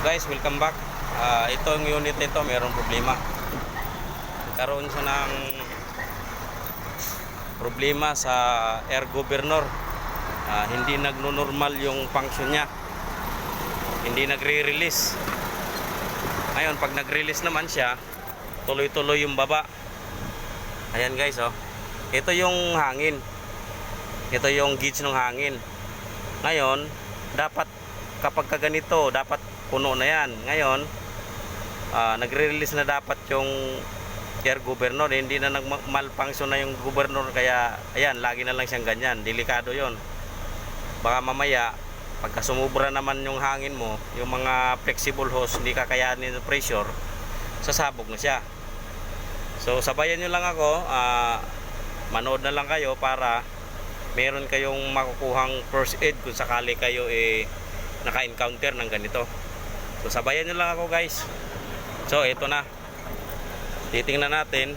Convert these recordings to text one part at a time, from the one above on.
Guys, welcome back. Itong unit nito mayroong problema. Nagkaroon siya ng problema sa air governor. Hindi nagno-normal yung function niya. Hindi nagre-release. Ngayon, pag nag-release naman siya, tuloy-tuloy yung baba. Ayan guys, oh. Ito yung hangin. Ito yung gauge ng hangin. Ngayon, dapat kapag ganito, dapat puno na yan. Ngayon, nagre-release na dapat yung air governor. Hindi na nag-malfunction na yung governor. Kaya, ayan, lagi na lang siyang ganyan. Delikado yon. Baka mamaya, pagka sumubra naman yung hangin mo, yung mga flexible hose, hindi kakayanin ng pressure, sasabog na siya. So, sabayan nyo lang ako. Manood na lang kayo para meron kayong makukuhang first aid kung sakali kayo naka-encounter ng ganito. So sabayan nyo lang ako guys. So ito na, titingnan natin.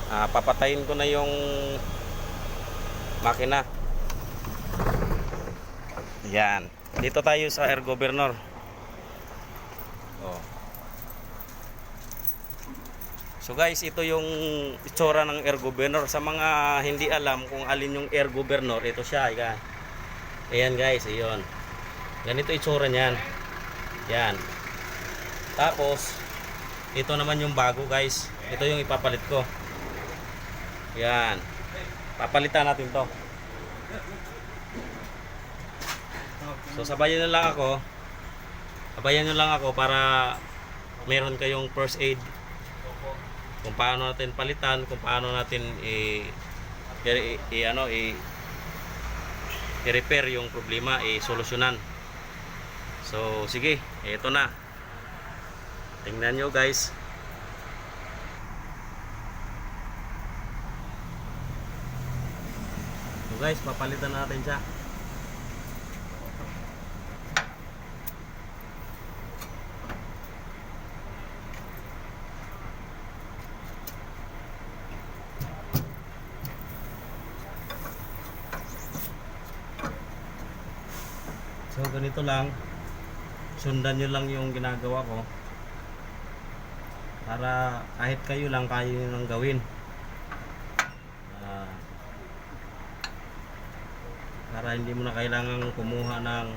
Papatayin ko na yung makina. Yan, dito tayo sa air governor. So guys, ito yung itsura ng air governor. Sa mga hindi alam kung alin yung air governor, ito siya. Ayan guys, ayun. Ganito itsura niyan. Yan. Tapos, ito naman yung bago guys. Ito yung ipapalit ko. Yan. Papalitan natin to. So sabayan nyo lang ako. Sabayan nyo lang ako para meron kayong first aid. Kung paano natin palitan, kung paano natin i-repair yung problema, i-solusyonan. So sige, ito na. Tingnan nyo guys. So guys, papalitan natin siya. So ganito lang, sundan nyo lang yung ginagawa ko para kahit kayo lang kaya nyo nang gawin. Para hindi mo na kailangan kumuha ng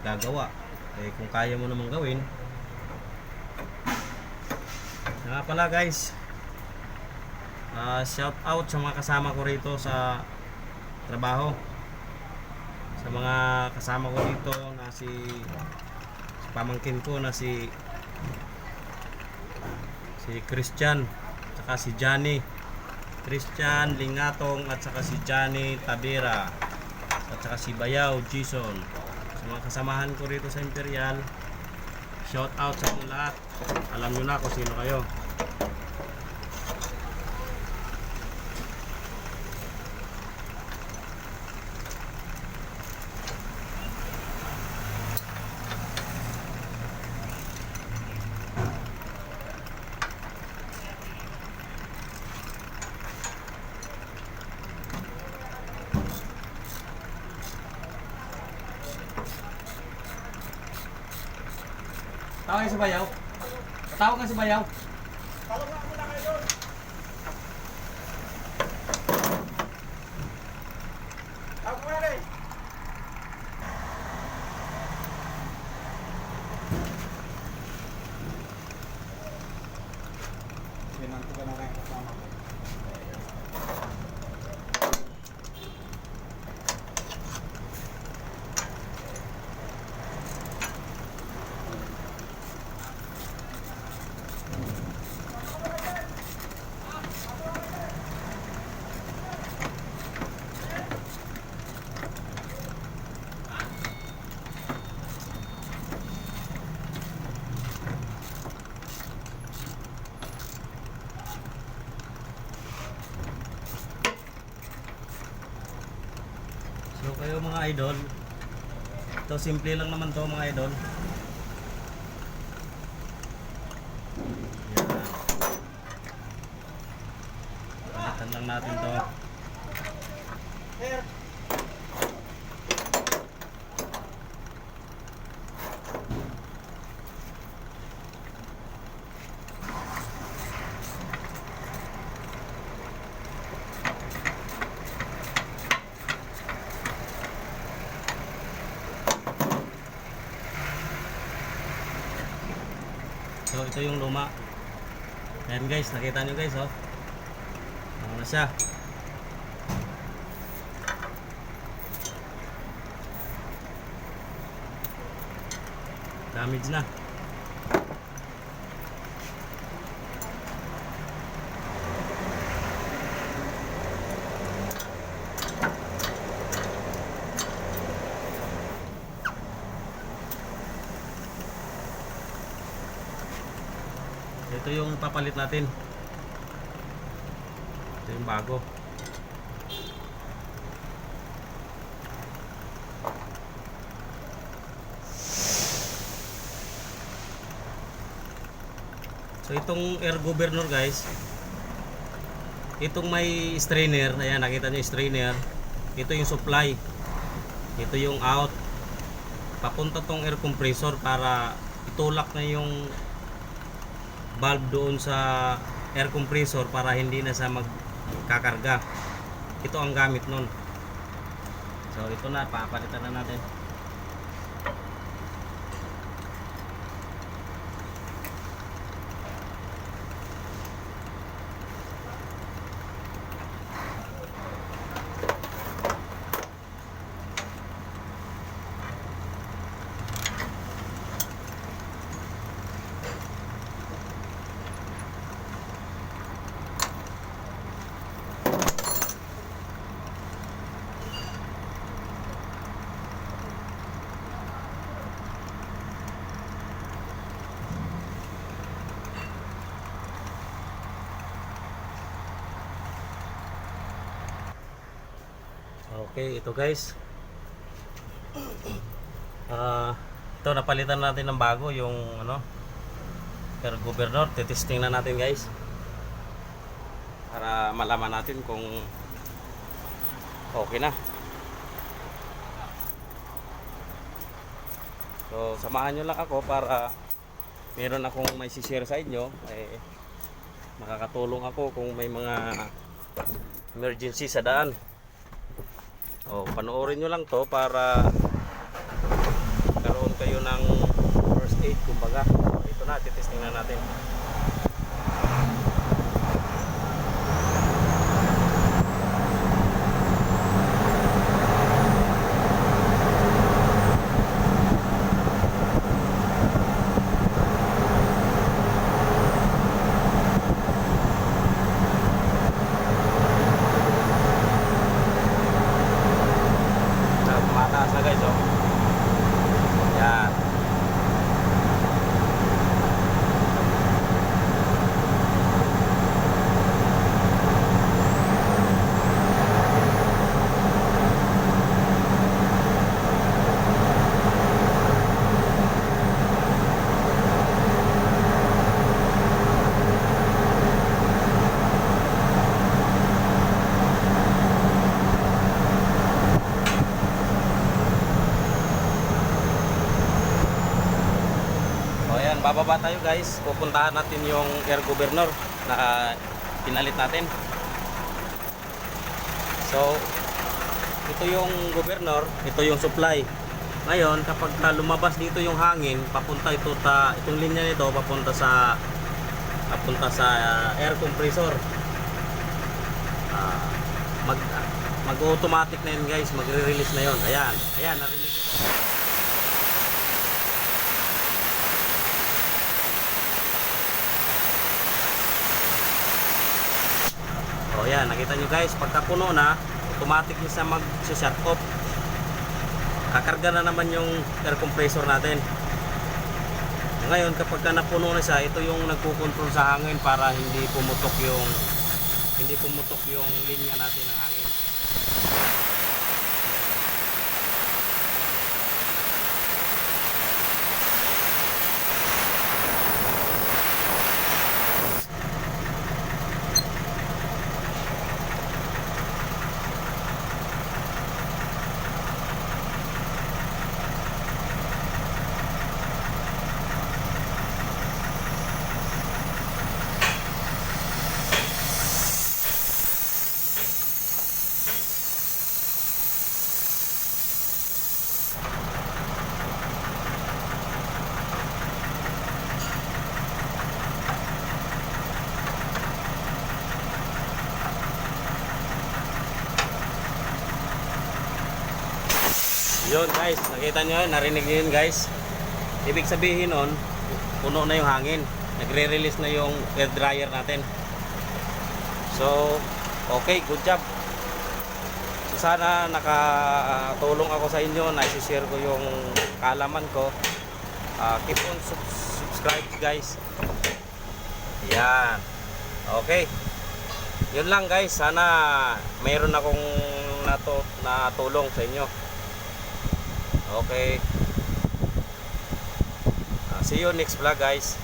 gagawa. Kung kaya mo namang gawin. Nga pala guys, shout out sa mga kasama ko rito sa trabaho. Sa mga kasama ko dito na si pamangkin ko na si Christian, saka si Johnny Christian Lingatong, at saka si Johnny Tabera, at saka si Bayaw Jason. Sa mga kasamahan ko rito sa Imperial, shout out sa inyo lahat. Alam nyo na kung sino kayo. Tawag nga si Bayaw. Tawag nga si Bayaw. Tawag nga muna kayo doon. Tawag mo na rin. Pinanto ka na rin kasama ko. So kayo mga idol, ito simple lang naman to mga idol. Yan. Palitan lang natin to. So ito yung luma. Ayan guys, nakita nyo guys oh. Ano na siya. Damage na. Ito yung papalit natin. Ito yung bago. So itong air governor guys, itong may strainer, ayan nakita nyo yung strainer, ito yung supply, ito yung out, papunta tong air compressor para itulak na yung valve doon sa air compressor para hindi na sa magkakarga. Ito ang gamit nun. So ito na, papalitan na natin. Okay, ito guys. Ito napalitan natin ng bago yung ano, air governor. Testing na natin guys. Para malaman natin kung okay na. So, samahan nyo lang ako para meron akong may share sa inyo. Makakatulong ako kung may mga emergency sa daan. Panoorin nyo lang to para karoon kayo ng first aid kumbaga. Ito na, titesting na natin. Mataas na guys oh. Yan. Bababa tayo guys, pupuntahan natin yung air governor na pinalit natin. So ito yung governor, ito yung supply. Ngayon kapag lumabas dito yung hangin, papunta itong linya nito papunta sa air compressor. Mag-automatic na yun guys, magre-release na yun. Ayan, narinig nyo. Ayan, nakita nyo guys, pagka puno na, automatic na siya mag-shut off. Kakarga na naman yung air compressor natin. Ngayon, kapag napuno na siya, ito yung nagkukontrol sa hangin para hindi pumutok yung linya natin ng hangin. Yun guys, nakita nyo yun, narinig nyo yun guys. Ibig sabihin nun, puno na yung hangin. Nagre-release na yung air dryer natin. So, okay, good job. So, sana nakatulong ako sa inyo, na-share ko yung kaalaman ko. Keep on subscribe guys. Yan. Okay. Yun lang guys, sana mayroon akong natulong sa inyo. Okay. See you next vlog guys.